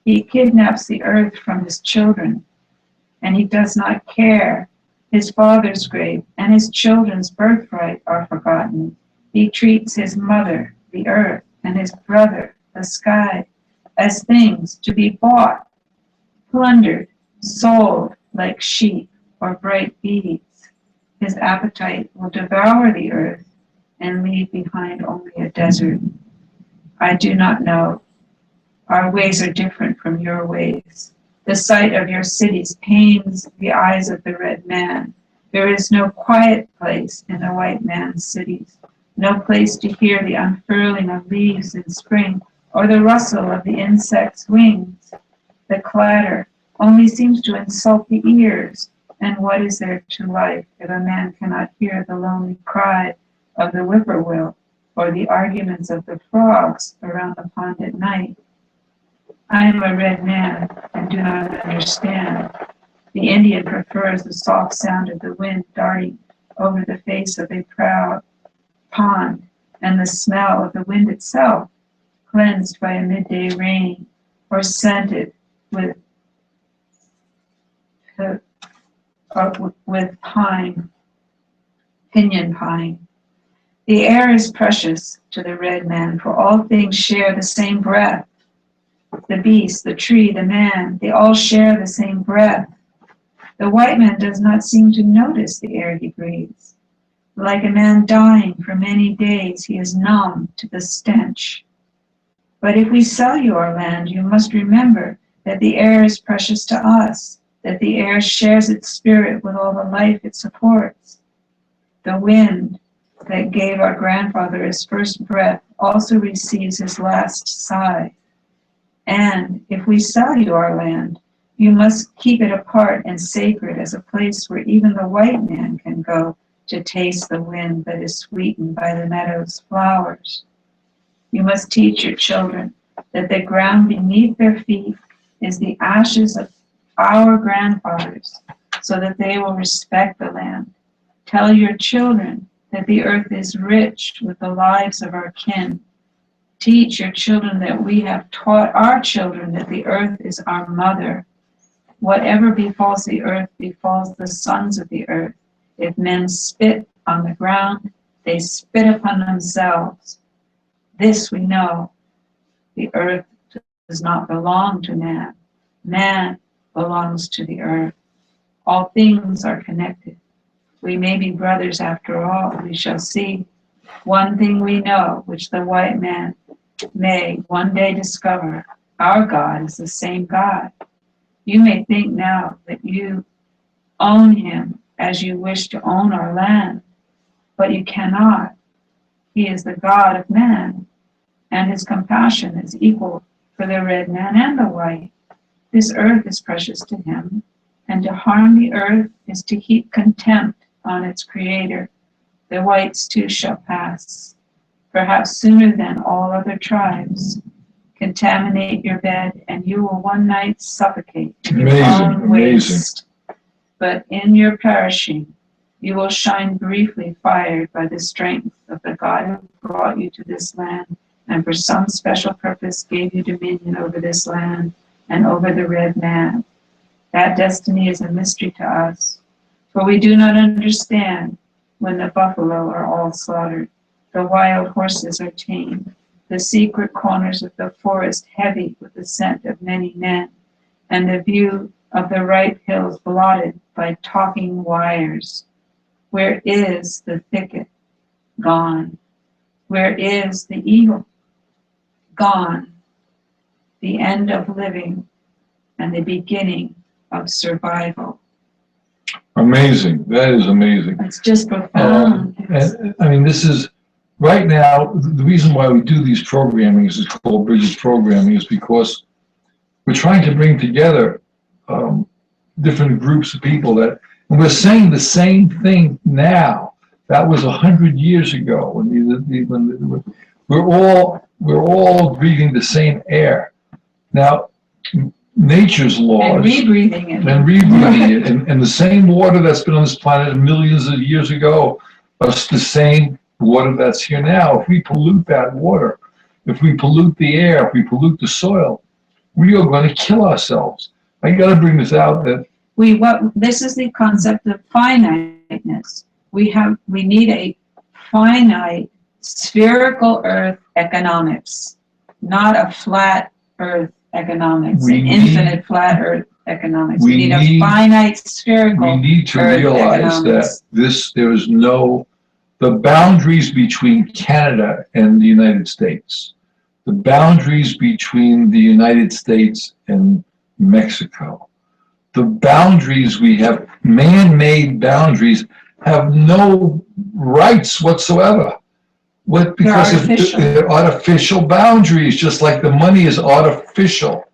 He kidnaps the earth from his children, and he does not care. His father's grave and his children's birthright are forgotten. He treats his mother, the earth, and his brother, the sky, as things to be bought, plundered, sold like sheep or bright beads. His appetite will devour the earth and leave behind only a desert. I do not know. Our ways are different from your ways. The sight of your cities pains the eyes of the red man. There is no quiet place in the white man's cities, no place to hear the unfurling of leaves in spring or the rustle of the insect's wings. The clatter only seems to insult the ears, and what is there to life if a man cannot hear the lonely cry of the whippoorwill or the arguments of the frogs around the pond at night? I am a red man and do not understand. The Indian prefers the soft sound of the wind darting over the face of a proud pond and the smell of the wind itself, cleansed by a midday rain or scented with with pine, pinyon pine. The air is precious to the red man, for all things share the same breath. The beast, the tree, the man, they all share the same breath. The white man does not seem to notice the air he breathes. Like a man dying for many days, he is numb to the stench. But if we sell you our land, you must remember that the air is precious to us, that the air shares its spirit with all the life it supports. The wind that gave our grandfather his first breath also receives his last sigh. And if we sell you our land, you must keep it apart and sacred as a place where even the white man can go to taste the wind that is sweetened by the meadow's flowers. You must teach your children that the ground beneath their feet is the ashes of our grandfathers, so that they will respect the land. Tell your children that the earth is rich with the lives of our kin. Teach your children that we have taught our children that the earth is our mother. Whatever befalls the earth befalls the sons of the earth. If men spit on the ground, they spit upon themselves. This we know. The earth does not belong to man. Man belongs to the earth. All things are connected. We may be brothers after all, we shall see. One thing we know, which the white man may one day discover, our God is the same God. You may think now that you own him as you wish to own our land, but you cannot. He is the God of man, and his compassion is equal for the red man and the white. This earth is precious to him, and to harm the earth is to heap contempt on its creator. The whites too shall pass, perhaps sooner than all other tribes. Contaminate your bed, and you will one night suffocate in your own waste. But in your perishing, you will shine briefly, fired by the strength of the God who brought you to this land, and for some special purpose gave you dominion over this land and over the red man. That destiny is a mystery to us, for we do not understand when the buffalo are all slaughtered, the wild horses are tamed, the secret corners of the forest heavy with the scent of many men, and the view of the ripe hills blotted by talking wires. Where is the thicket? Gone. Where is the eagle? Gone. The end of living and the beginning of survival. Amazing. That is amazing. It's just profound. And I mean, this is right now, the reason why we do these programmings is called Bridges Programming, is because we're trying to bring together different groups of people that, and we're saying the same thing now. That was 100 years ago when we're all breathing the same air. Now, nature's laws. And rebreathing it. And rebreathing it. And the same water that's been on this planet millions of years ago is the same water that's here now. If we pollute that water, if we pollute the air, if we pollute the soil, we are going to kill ourselves. I got to bring this out that this is the concept of finiteness. We need a finite spherical earth economics, not a flat earth economics, infinite flat earth economics. We need a finite spherical. We need to realize that there is the boundaries between Canada and the United States, the boundaries between the United States and Mexico, the boundaries we have, man-made boundaries, have no rights whatsoever. Because they're artificial boundaries, just like the money is artificial.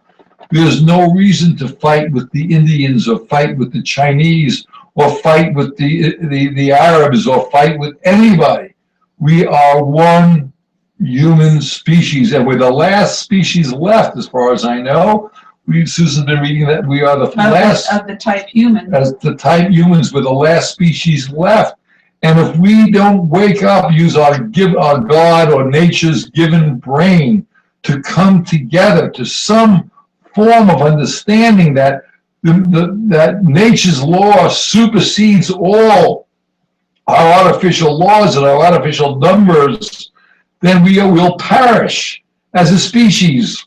There's no reason to fight with the Indians or fight with the Chinese or fight with the Arabs or fight with anybody. We are one human species, and we're the last species left, as far as I know. Susan's been reading that we are the last of the type human. As the type humans, we're the last species left. And if we don't wake up, use our God or nature's given brain to come together to some form of understanding that that nature's law supersedes all our artificial laws and our artificial numbers, then we will perish as a species.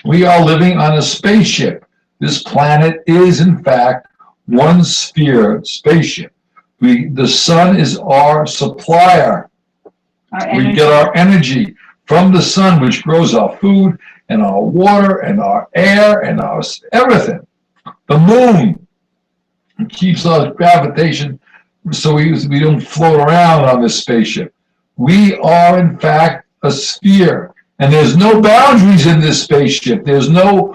We are living on a spaceship. This planet is, in fact, one sphere spaceship. The sun is our supplier. We get our energy from the sun, which grows our food and our water and our air and our everything. The moon keeps our gravitation so we don't float around on this spaceship. We are, in fact, a sphere, and there's no boundaries in this spaceship. There's no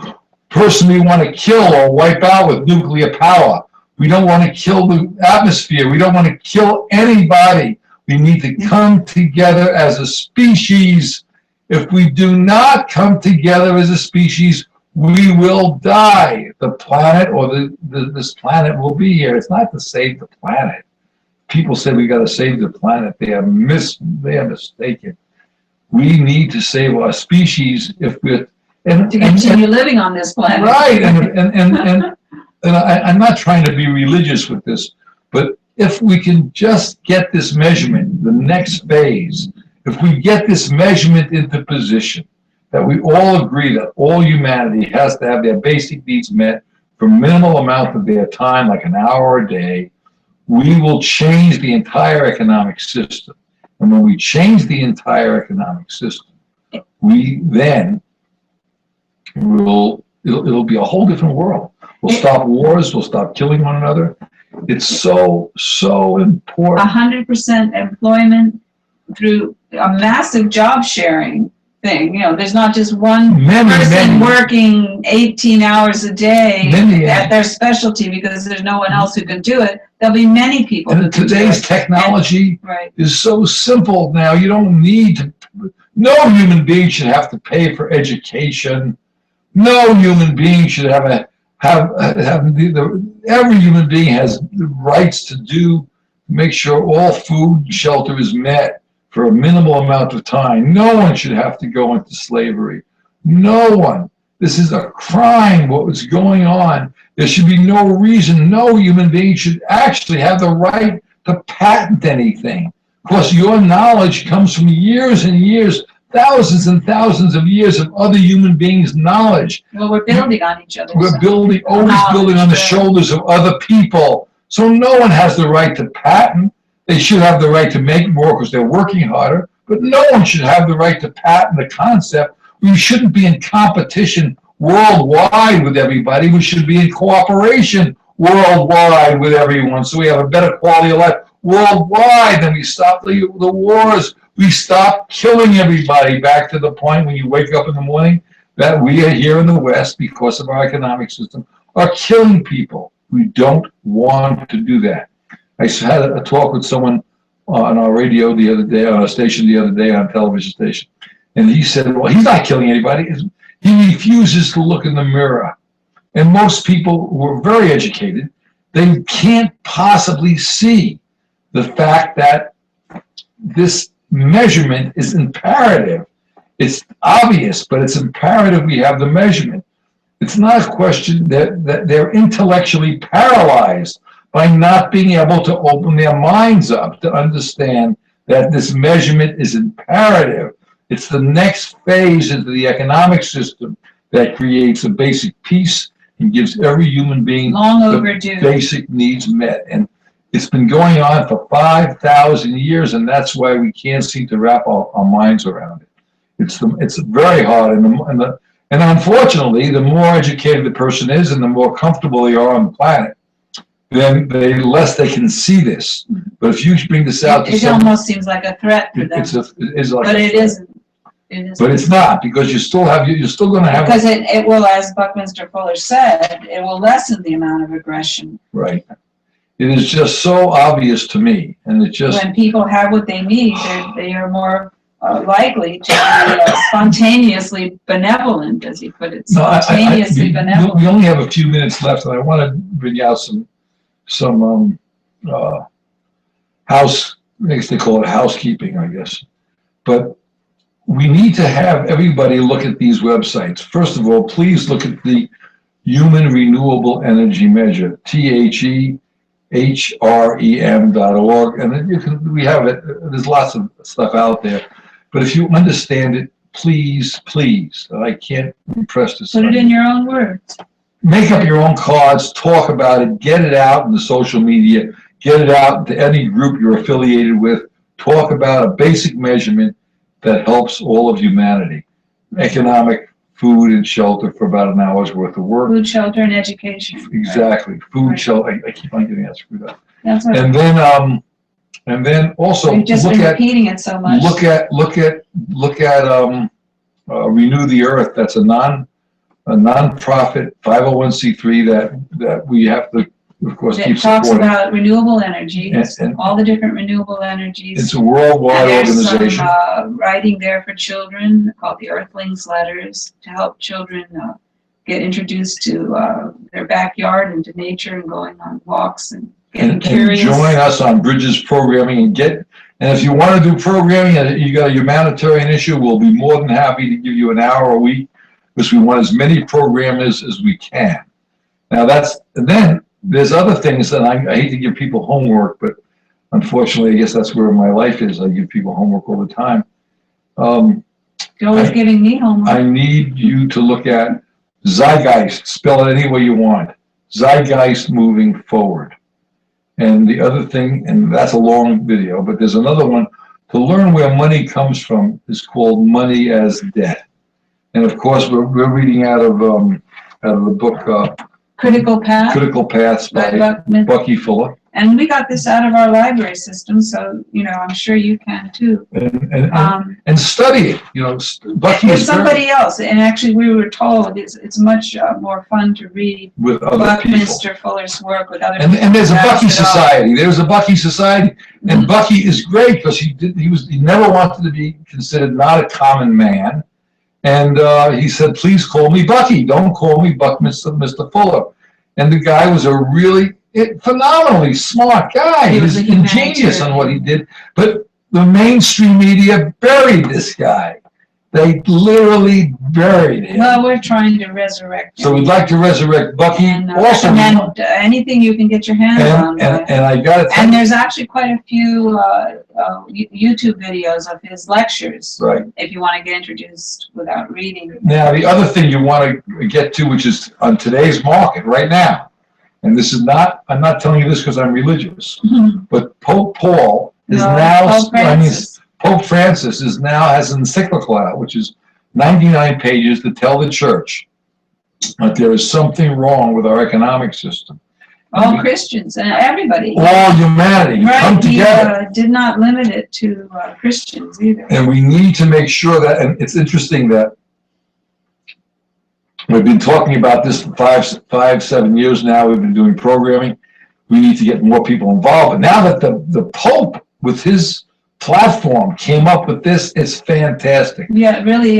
person we want to kill or wipe out with nuclear power. We don't want to kill the atmosphere. We don't want to kill anybody. We need to come together as a species. If we do not come together as a species, we will die. The planet or this planet will be here. It's not to save the planet. People say we got to save the planet. They are mistaken. We need to save our species if we're to continue living on this planet. Right, and I'm not trying to be religious with this, but if we can just get this measurement, the next phase, if we get this measurement into position, that we all agree that all humanity has to have their basic needs met for minimal amount of their time, like an hour a day, we will change the entire economic system. And when we change the entire economic system, it'll be a whole different world. We'll stop wars, we'll stop killing one another. It's so important. 100% employment through a massive job sharing thing. You know, there's not just one person working 18 hours a day at their specialty because there's no one else who can do it. There'll be many people. And today's technology is so simple now. You don't need to. No human being should have to pay for education. No human being should every human being has the rights to make sure all food and shelter is met for a minimal amount of time. No one should have to go into slavery. No one. This is a crime, what was going on. There should be no reason, no human being should actually have the right to patent anything. Of course, your knowledge comes from years and years, thousands and thousands of years of other human beings' knowledge. Well, we're building on each other. We're always building on the shoulders of other people. So no one has the right to patent. They should have the right to make more because they're working harder, but no one should have the right to patent the concept. We shouldn't be in competition worldwide with everybody. We should be in cooperation worldwide with everyone so we have a better quality of life worldwide. Then we stop the wars. We stop killing everybody. Back to the point when you wake up in the morning that we are here in the West, because of our economic system, are killing people. We don't want to do that. I had a talk with someone on our radio the other day, on a station the other day, on a television station, and he said, well, he's not killing anybody. He refuses to look in the mirror. And most people who are very educated, they can't possibly see the fact that this measurement is imperative. It's obvious, but it's imperative we have the measurement. It's not a question that they're intellectually paralyzed by not being able to open their minds up to understand that this measurement is imperative. It's the next phase into the economic system that creates a basic peace and gives every human being the basic needs met. And it's been going on for 5,000 years, and that's why we can't seem to wrap our minds around it. It's very hard, and unfortunately, the more educated the person is and the more comfortable they are on the planet, then the less they can see this. But if you bring this out to someone, it almost seems like a threat to them. But it isn't. But it's not, because you're still going to have. Because it will, as Buckminster Fuller said, it will lessen the amount of aggression. Right. It is just so obvious to me, and it just. When people have what they need, they are more likely to be spontaneoususe benevolent, as he put it. Spontaneously benevolent. We only have a few minutes left, and I want to bring out some house. I guess they call it housekeeping, I guess. But we need to have everybody look at these websites. First of all, please look at the Human Renewable Energy Measure, THEHREM.org. And then we have it, there's lots of stuff out there. But if you understand it, please, please, I can't impress this. Put it in your own words. Make up your own cards, talk about it, get it out in the social media, get it out to any group you're affiliated with, talk about a basic measurement that helps all of humanity. Economic, food, and shelter for about an hour's worth of work. Food, shelter, and education. Exactly. Right. Food, Right. shelter, I keep on getting that screwed up. That's what And then also we've just been repeating it so much. look at Renew the Earth. That's a non-profit 501c3 that we have to, of course, keep It talks supporting. about renewable energies, And all the different renewable energies. It's a worldwide And there's organization. some writing there for children called the Earthlings Letters to help children get introduced to their backyard and to nature and going on walks and getting And curious. join us on Bridges programming and if you want to do programming and you got a humanitarian issue, we'll be more than happy to give you an hour a week because we want as many programmers as we can. Now and then there's other things that I hate to give people homework, but unfortunately, I guess that's where my life is. I give people homework all the time. You're always giving me homework. I need you to look at Zeitgeist, spell it any way you want. Zeitgeist moving forward. And the other thing, and that's a long video, but there's another one, to learn where money comes from is called Money as Debt. And of course, we're reading out of the book Critical Path. Critical Paths by Bucky Fuller. And we got this out of our library system, so, I'm sure you can too. And study it. Bucky With is somebody else, and actually we were told it's much more fun to read with other Buckminster people. Fuller's work with other And people. there's a Bucky Society. There's a Bucky Society, and Bucky is great because he never wanted to be considered not a common man, and he said, "Please call me Bucky. Don't call me Buckminster Mr. Fuller." And the guy was a really phenomenally smart guy. He was ingenious on what he did, but the mainstream media buried this guy. They literally buried him. Well, we're trying to resurrect him. So we'd like to resurrect Bucky. And Also, recommend anything you can get your hands on. and I got to tell And you, there's actually quite a few YouTube videos of his lectures. right. If you want to get introduced without reading. Now, the other thing you want to get to, which is on today's market right now, and this is not, I'm not telling you this because I'm religious, but Pope Paul is Pope Francis is now has an encyclical out, which is 99 pages to tell the church that there is something wrong with our economic system. All Christians and everybody. All humanity come together. He did not limit it to Christians either. And we need to make sure that, and it's interesting that we've been talking about this for 7 years now. We've been doing programming. We need to get more people involved. But now that the Pope, with his platform, came up with this, it's fantastic. Yeah, it really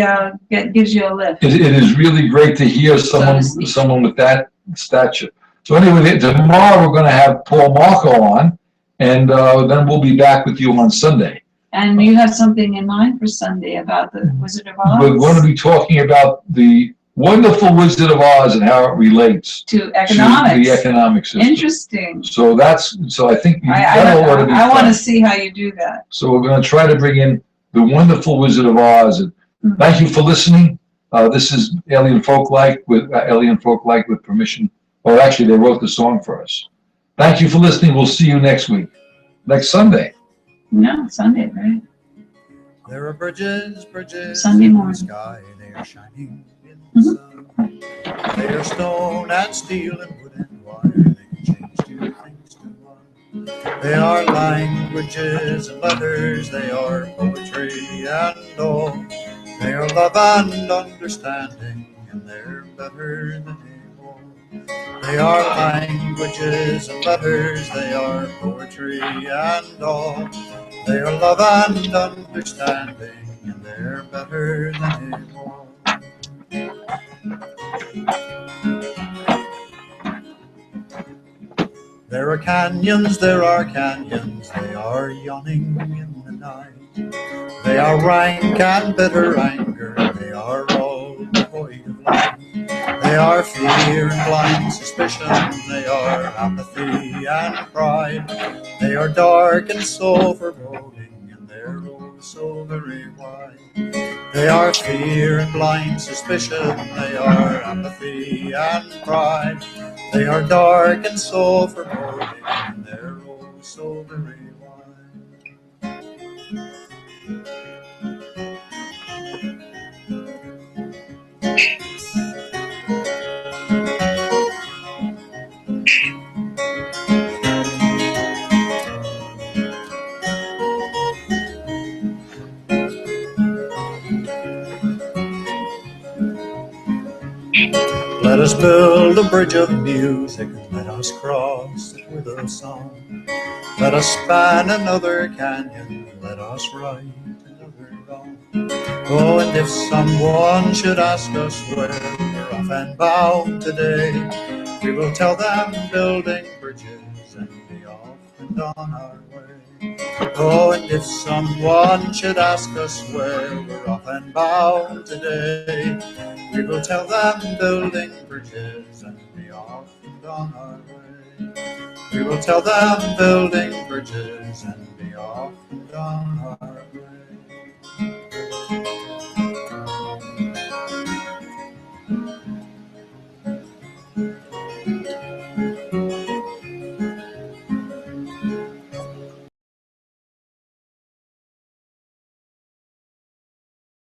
gives you a lift. It is really great to hear someone with that stature. So anyway, tomorrow we're going to have Paul Marco on, and then we'll be back with you on Sunday. And you have something in mind for Sunday about the Wizard of Oz? We're going to be talking about the wonderful Wizard of Oz and how it relates to economics. To the economic system. Interesting. So I think I want to see how you do that. So we're going to try to bring in the wonderful Wizard of Oz. And thank you for listening. This is Alien Folklike with permission. Well, actually, they wrote the song for us. Thank you for listening. We'll see you next week, next Sunday. No, Sunday, right? There are bridges Sunday morning. in the sky. They are shining in the sun. They are stone and steel and wood and wire. They can change two things to one. They are languages and letters. They are poetry and all. They are love and understanding, and they're better than all. They are languages and letters. They are poetry and all. They are love and understanding, and they're better than all. There are canyons, they are yawning in the night. They are rank and bitter anger, they are all devoid of light. They are fear and blind suspicion, they are apathy and pride. They are dark and soul foreboding, and they're oh so very wide. They are fear and blind suspicion, they are apathy and pride. They are dark and soul foreboding, and they're oh so very wide. Let us build a bridge of music, and let us cross it with a song. Let us span another canyon, let us write another wrong. Oh, and if someone should ask us where we're off and bound today, we will tell them building bridges and be off and on our way. Oh, and if someone should ask us where we're off and bound today, we will tell them building bridges and be off and on our way. We will tell them building bridges and be off and on our way.